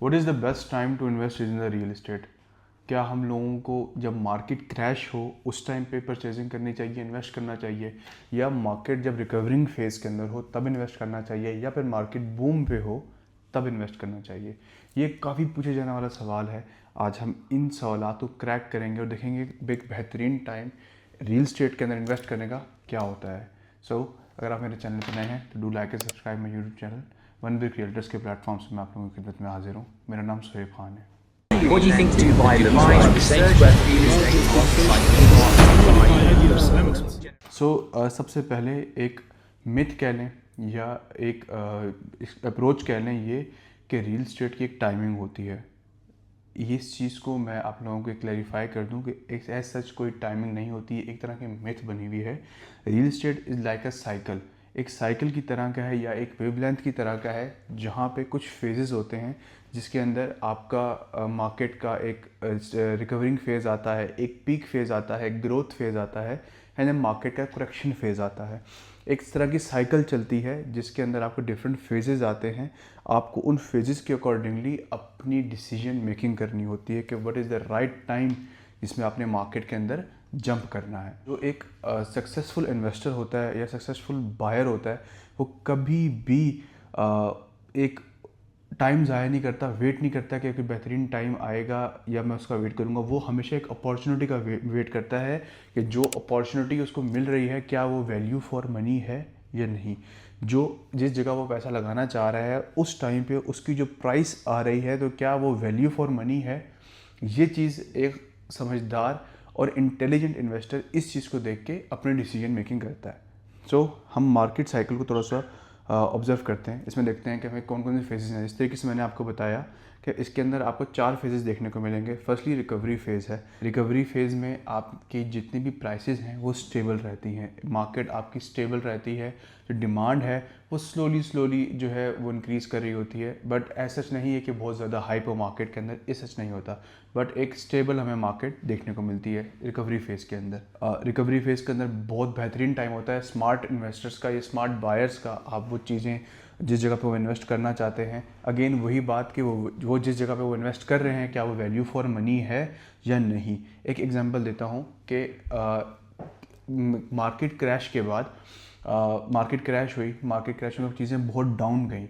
What is the best time to invest in the real estate? क्या हम लोगों को जब मार्केट क्रैश हो उस टाइम पे परचेजिंग करनी चाहिए, इन्वेस्ट करना चाहिए, या मार्केट जब रिकवरिंग फेज़ के अंदर हो तब इन्वेस्ट करना चाहिए, या फिर मार्केट बूम पे हो तब इन्वेस्ट करना चाहिए? ये काफ़ी पूछे जाने वाला सवाल है। आज हम इन सवालों को क्रैक करेंगे और देखेंगे एक बेहतरीन टाइम रियल स्टेट के अंदर इन्वेस्ट करने का क्या होता है। अगर आप मेरे चैनल पर नए हैं तो do like and subscribe my YouTube channel. One brick realtors के प्लेटफॉर्म से मैं आप लोगों की खिदमत में हाजिर हूँ। मेरा नाम सोहेब खान है। What do you think to buy 5 percent worth of real estate? सबसे पहले एक मिथ कह लें या एक अप्रोच कह लें ये कि रियल स्टेट की एक टाइमिंग होती है। इस चीज़ को मैं आप लोगों को क्लैरिफाई कर दूं कि एक एज सच कोई टाइमिंग नहीं होती है, एक तरह की मिथ बनी हुई है। Real estate is like a cycle, एक साइकिल की तरह का है या एक वेवलेंथ की तरह का है, जहाँ पे कुछ फेजेस होते हैं जिसके अंदर आपका मार्केट का एक रिकवरिंग फेज़ आता है, एक पीक फेज़ आता है, एक ग्रोथ फेज़ आता है, एंड देन मार्केट का करेक्शन फेज़ आता है। एक तरह की साइकिल चलती है जिसके अंदर आपको डिफरेंट फेजेस आते हैं। आपको उन फेजेस के अकॉर्डिंगली अपनी डिसीजन मेकिंग करनी होती है कि what is the right time जिसमें आपने मार्केट के अंदर जंप करना है। जो एक सक्सेसफुल इन्वेस्टर होता है या सक्सेसफुल बायर होता है वो कभी भी एक टाइम ज़ाया नहीं करता, वेट नहीं करता कि कोई बेहतरीन टाइम आएगा या मैं उसका वेट करूँगा। वो हमेशा एक अपॉर्चुनिटी का वेट करता है कि जो अपॉर्चुनिटी उसको मिल रही है क्या वो वैल्यू फॉर मनी है या नहीं। जो जिस जगह वो पैसा लगाना चाह रहा है उस टाइम पे उसकी जो प्राइस आ रही है तो क्या वो वैल्यू फॉर मनी है। ये चीज़ एक समझदार और इंटेलिजेंट इन्वेस्टर इस चीज़ को देख के अपने डिसीजन मेकिंग करता है। हम मार्केट साइकिल को थोड़ा सा ऑब्जर्व करते हैं। इसमें देखते हैं कि हमें कौन कौन से फेजेस हैं। इस तरीके से मैंने आपको बताया कि इसके अंदर आपको 4 फेजेस देखने को मिलेंगे। फर्स्टली रिकवरी फेज़ है। रिकवरी फेज़ में आपकी जितनी भी प्राइसेस हैं वो स्टेबल रहती हैं, मार्केट आपकी स्टेबल रहती है। जो डिमांड है वो स्लोली जो है वो इंक्रीज़ कर रही होती है, बट ऐसा सच नहीं है कि बहुत ज़्यादा हाइप हो मार्केट के अंदर, ये सच नहीं होता। बट एक स्टेबल हमें मार्केट देखने को मिलती है रिकवरी फेज़ के अंदर। रिकवरी फेज़ के अंदर बहुत बेहतरीन टाइम होता है स्मार्ट इन्वेस्टर्स का या स्मार्ट बायर्स का। आप वो चीज़ें जिस जगह पे वो इन्वेस्ट करना चाहते हैं, अगेन वही बात कि वो जिस जगह पे वो इन्वेस्ट कर रहे हैं क्या वो वैल्यू फॉर मनी है या नहीं। एक एग्जांपल देता हूँ कि मार्केट क्रैश के बाद मार्केट क्रैश हुई, मार्केट क्रैश में चीज़ें बहुत डाउन गई।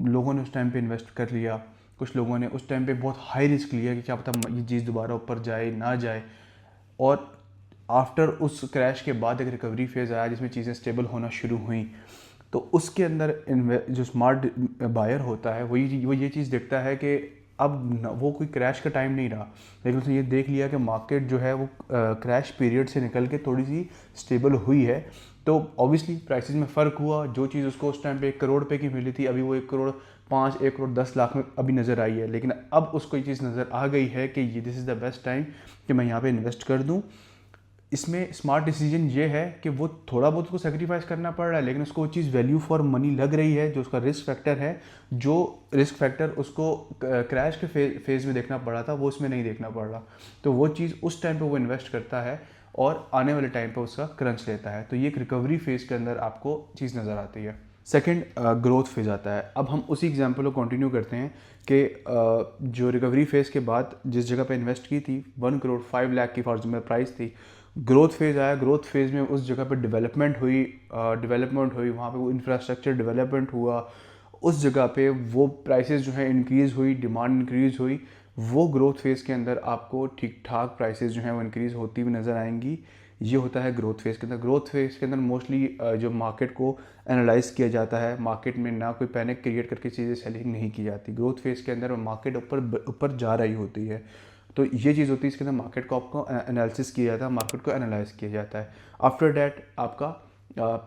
लोगों ने उस टाइम पे इन्वेस्ट कर लिया, कुछ लोगों ने उस टाइम पे बहुत हाई रिस्क लिया कि क्या पता ये चीज़ दोबारा ऊपर जाए ना जाए। और आफ्टर उस क्रैश के बाद एक रिकवरी फेज़ आया जिसमें चीज़ें स्टेबल होना शुरू हुई। तो उसके अंदर जो स्मार्ट बायर होता है वो ये चीज़ देखता है कि अब वो कोई क्रैश का टाइम नहीं रहा, लेकिन उसने ये देख लिया कि मार्केट जो है वो क्रैश पीरियड से निकल के थोड़ी सी स्टेबल हुई है। तो ऑब्वियसली प्राइसेस में फ़र्क हुआ। जो चीज़ उसको उस टाइम पे 1 करोड़ रुपए की मिली थी अभी वो 1 करोड़ 5, 1 करोड़ 10 लाख में अभी नज़र आई है। लेकिन अब उसको ये चीज़ नज़र आ गई है कि ये this is the best time कि मैं यहाँ पे इन्वेस्ट कर दूँ। इसमें स्मार्ट डिसीजन ये है कि वो थोड़ा बहुत उसको सेक्रीफाइस करना पड़ रहा है, लेकिन उसको वो चीज़ वैल्यू फॉर मनी लग रही है। जो उसका रिस्क फैक्टर है, जो रिस्क फैक्टर उसको क्रैश के फेज़ में देखना पड़ा था वो उसमें नहीं देखना पड़ रहा। तो वो चीज़ उस टाइम पे वो इन्वेस्ट करता है और आने वाले टाइम पे उसका क्रंच लेता है। तो ये एक रिकवरी फेज़ के अंदर आपको चीज़ नज़र आती है। सेकेंड ग्रोथ फेज़ आता है। अब हम उसी एग्जाम्पल को कंटिन्यू करते हैं कि जो रिकवरी फेज़ के बाद जिस जगह पे इन्वेस्ट की थी 1 करोड़ 5 लाख की फॉर एग्जाम्पल प्राइस थी। ग्रोथ फेज़ आया, ग्रोथ फेज़ में उस जगह पे डेवलपमेंट हुई, वहाँ पे वो इंफ्रास्ट्रक्चर डेवलपमेंट हुआ। उस जगह पे वो प्राइसेस जो है इंक्रीज़ हुई, डिमांड इंक्रीज़ हुई। वो ग्रोथ फेज़ के अंदर आपको ठीक ठाक प्राइसेस जो हैं वो इंक्रीज़ होती हुई नज़र आएंगी। ये होता है ग्रोथ फेज़ के अंदर। ग्रोथ फेज़ के अंदर मोस्टली जो मार्केट को एनालाइज किया जाता है, मार्केट में ना कोई पैनिक क्रिएट करके चीज़ें सेलिंग नहीं की जाती। ग्रोथ फेज़ के अंदर मार्केट ऊपर जा रही होती है। तो ये चीज़ होती है, इसके अंदर मार्केट को आपको एनालिसिस किया जाता है, मार्केट को एनालाइज किया जाता है। आफ्टर डैट आपका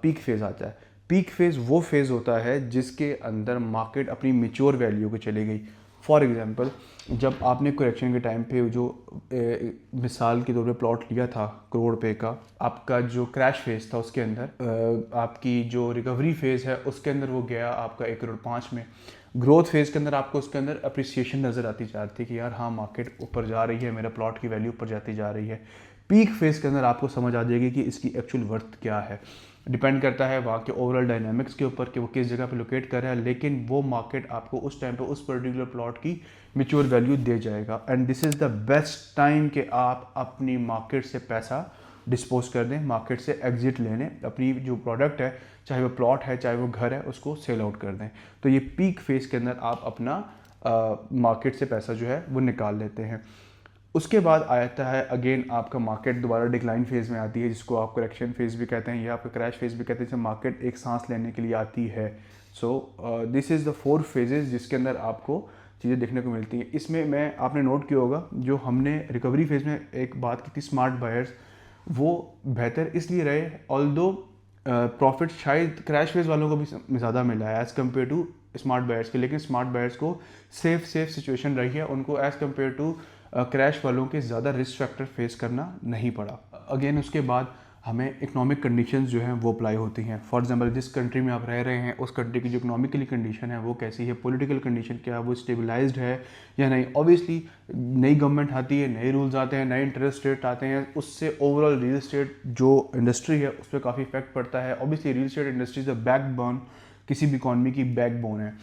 पीक फेज़ आता है। पीक फेज़ वो फेज़ होता है जिसके अंदर मार्केट अपनी मेच्योर वैल्यू को चली गई। फॉर एग्जांपल, जब आपने करेक्शन के टाइम पे जो मिसाल के तौर पे प्लॉट लिया था करोड़ रुपए का, आपका जो क्रैश फेज़ था उसके अंदर आपकी जो रिकवरी फेज़ है उसके अंदर वो गया आपका 1 करोड़ 5 में। ग्रोथ फेज़ के अंदर आपको उसके अंदर अप्रिसिएशन नज़र आती जा रही थी कि यार हाँ मार्केट ऊपर जा रही है, मेरा प्लॉट की वैल्यू ऊपर जाती जा रही है। पीक फेज़ के अंदर आपको समझ आ जाएगी कि इसकी एक्चुअल वर्थ क्या है। डिपेंड करता है वहाँ के ओवरऑल डायनामिक्स के ऊपर कि वो किस जगह पे लोकेट कर रहा है, लेकिन वो मार्केट आपको उस टाइम पे उस पर्टिकुलर प्लॉट की मैच्योर वैल्यू दे जाएगा। And this is the best time कि आप अपनी मार्केट से पैसा डिस्पोज कर दें, मार्केट से एग्जिट ले लें, अपनी जो प्रोडक्ट है, चाहे वो प्लॉट है चाहे वो घर है, उसको सेल आउट कर दें। तो ये पीक फेज के अंदर आप अपना मार्केट से पैसा जो है वो निकाल लेते हैं। उसके बाद आता है अगेन आपका मार्केट दोबारा डिक्लाइन फेज़ में आती है, जिसको आप करेक्शन फेज़ भी कहते हैं या आपका क्रैश फेज़ भी कहते हैं, जैसे मार्केट एक सांस लेने के लिए आती है। So this is the 4 phases जिसके अंदर आपको चीज़ें देखने को मिलती हैं। इसमें मैं आपने नोट किया होगा जो हमने रिकवरी फेज़ में एक बात की थी स्मार्ट बायर्स, वो बेहतर इसलिए रहे ऑल्दो प्रॉफिट शायद क्रैश फेज़ वालों को भी ज़्यादा मिला है as compare to smart buyers के, लेकिन स्मार्ट बायर्स को सेफ सिचुएशन रही है, उनको एज़ कम्पेयर टू क्रैश वालों के ज़्यादा रिस्क फैक्टर फेस करना नहीं पड़ा। अगेन उसके बाद हमें इकोनॉमिक कंडीशंस जो हैं वो अप्लाई होती हैं। फॉर एग्जांपल जिस कंट्री में आप रह रहे हैं उस कंट्री की जो इकोनॉमिकली कंडीशन है वो कैसी है, पॉलिटिकल कंडीशन क्या है, वो स्टेबलाइज्ड है या नहीं। ऑब्वियसली नई गवर्नमेंट आती है, नए रूल्स आते हैं, नए इंटरेस्ट रेट आते हैं, उससे ओवरऑल रियल इस्टेट जो इंडस्ट्री है उस पर काफ़ी इफेक्ट पड़ता है। Obviously real estate industry is a backbone, किसी भी इकॉनमी की बैकबोन है।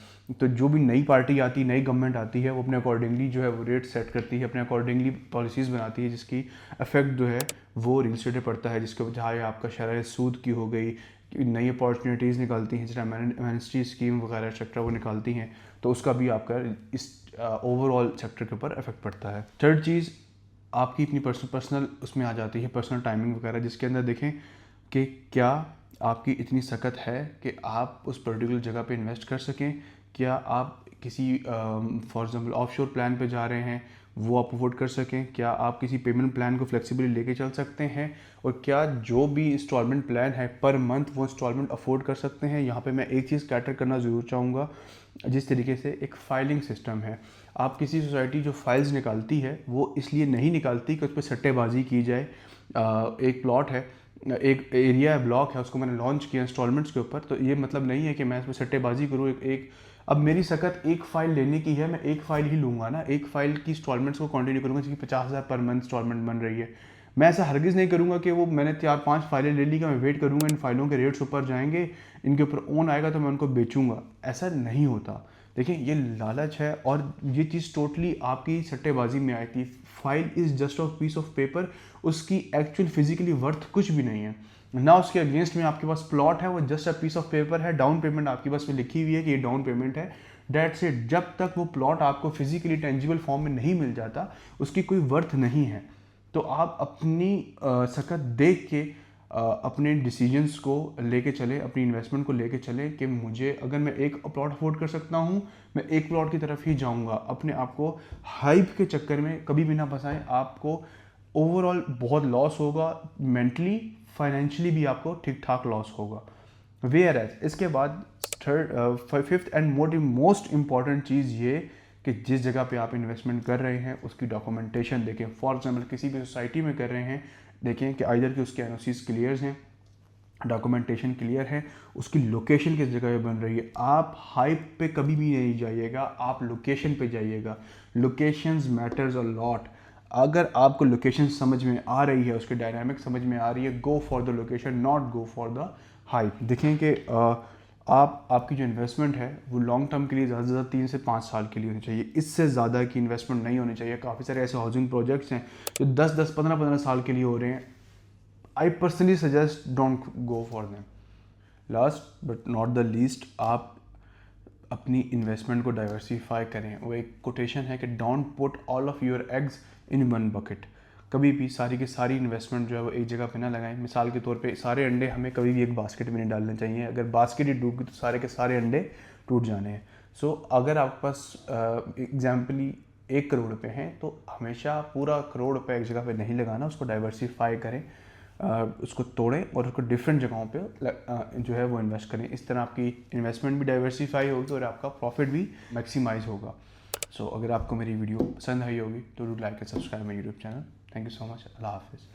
तो जो भी नई पार्टी आती, नई गवर्नमेंट आती है, वो अपने अकॉर्डिंगली जो है वो रेट सेट करती है, अपने अकॉर्डिंगली पॉलिसीज़ बनाती है, जिसकी इफेक्ट जो है वो रियल इस्टेट पे पड़ता है, जिसके चाहे आपका शरह सूद की हो गई, नई अपॉर्चुनिटीज़ निकालती हैं, जिस एमनेस्टी स्कीम वगैरह एक्सेट्रा वो निकालती हैं, तो उसका भी आपका इस ओवरऑल सेक्टर के ऊपर इफेक्ट पड़ता है। थर्ड चीज़ आपकी अपनी पर्सनल उसमें आ जाती है, पर्सनल टाइमिंग वगैरह, जिसके अंदर देखें कि क्या आपकी इतनी सकत है कि आप उस पर्टिकुलर जगह पे इन्वेस्ट कर सकें। क्या आप किसी फॉर एग्जांपल ऑफशोर प्लान पे जा रहे हैं वो आप अफोर्ड कर सकें। क्या आप किसी पेमेंट प्लान को फ्लेक्सिबली लेके चल सकते हैं, और क्या जो भी इंस्टॉलमेंट प्लान है पर मंथ वो इंस्टॉलमेंट अफोर्ड कर सकते हैं। यहाँ पे मैं एक चीज़ कैटर करना ज़रूर चाहूँगा, जिस तरीके से एक फाइलिंग सिस्टम है। आप किसी सोसाइटी जो फाइल्स निकालती है वो इसलिए नहीं निकालती कि उस पर सट्टेबाजी की जाए। एक प्लॉट है, एक एरिया है, ब्लॉक है, उसको मैंने लॉन्च किया इंस्टॉलमेंट्स के ऊपर, तो ये मतलब नहीं है कि मैं इसमें सट्टेबाजी करूँ। अब मेरी सकत एक फ़ाइल लेने की है, मैं एक फ़ाइल ही लूँगा ना, एक फ़ाइल की इंस्टॉलमेंट्स को कंटिन्यू करूँगा, जिसकी 50,000 पर मंथ इंस्टॉलमेंट बन रही है। मैं ऐसा हरगिज़ नहीं करूँगा कि वो मैंने 4-5 फाइलें ले ली कि मैं वेट करूँगा इन फाइलों के रेट्स ऊपर जाएंगे, इनके ऊपर ओन आएगा तो मैं उनको बेचूँगा। ऐसा नहीं होता। देखिए ये लालच है, और ये चीज़ टोटली आपकी सट्टेबाजी में आई थी। File is just a piece of paper, उसकी एक्चुअल फिजिकली वर्थ कुछ भी नहीं है ना। उसके अगेंस्ट में आपके पास प्लॉट है, वो just a piece of paper है। डाउन पेमेंट आपके पास में लिखी हुई है कि ये डाउन पेमेंट है, डेट्स इट। जब तक वो प्लॉट आपको फिजिकली टेंजिबल फॉर्म में नहीं मिल जाता उसकी कोई वर्थ नहीं है। तो आप अपनी सकत देख के अपने डिसीजंस को लेके चले, अपनी इन्वेस्टमेंट को लेके चले कि मुझे अगर मैं एक प्लॉट अफोर्ड कर सकता हूँ मैं एक प्लॉट की तरफ ही जाऊँगा। अपने आप को हाइप के चक्कर में कभी भी ना फंसाएं, आपको ओवरऑल बहुत लॉस होगा, मेंटली फाइनेंशियली भी आपको ठीक ठाक लॉस होगा। वेयर एज इसके बाद फिफ्थ एंड मोस्ट इम्पॉर्टेंट चीज़ ये कि जिस जगह पे आप इन्वेस्टमेंट कर रहे हैं उसकी डॉक्यूमेंटेशन देखें। फॉर एग्जांपल किसी भी सोसाइटी में कर रहे हैं, देखें कि आइदर कि उसके एनओसीज क्लियर हैं, डॉक्यूमेंटेशन क्लियर है, उसकी लोकेशन किस जगह पे बन रही है। आप हाइप पे कभी भी नहीं जाइएगा, आप लोकेशन पे जाइएगा। Locations matters a lot. अगर आपको लोकेशन समझ में आ रही है, उसके डायनामिक समझ में आ रही है, go for the location, not go for the hype. देखें कि आपकी जो इन्वेस्टमेंट है वो लॉन्ग टर्म के लिए ज़्यादा से ज़्यादा 3 से 5 साल के लिए होनी चाहिए, इससे ज़्यादा की इन्वेस्टमेंट नहीं होनी चाहिए। काफ़ी सारे ऐसे हाउसिंग प्रोजेक्ट्स हैं जो 10-10, 15-15 साल के लिए हो रहे हैं। I personally suggest don't go for them. Last but not the least, आप अपनी इन्वेस्टमेंट को डाइवर्सिफाई करें। वो एक कोटेशन है कि don't put all of your eggs in one bucket. कभी भी सारी की सारी इन्वेस्टमेंट जो है वो एक जगह पे ना लगाएं। मिसाल के तौर पे सारे अंडे हमें कभी भी एक बास्केट में नहीं डालने चाहिए। अगर बास्केट ही डूब गई तो सारे के सारे अंडे टूट जाने हैं। सो अगर आपके पास एग्जाम्पली 1 करोड़ रुपये हैं तो हमेशा पूरा करोड़ रुपये एक जगह पे नहीं लगाना, उसको डाइवर्सिफाई करें, उसको तोड़ें और उसको डिफरेंट जगहों पे जो है वो इन्वेस्ट करें। इस तरह आपकी इन्वेस्टमेंट भी डाइवर्सिफाई होगी और आपका प्रॉफिट भी मैक्सिमाइज होगा। सो अगर आपको मेरी वीडियो पसंद आई होगी तो do like and subscribe my YouTube channel. Thank you so much. अल्लाह हाफिज़।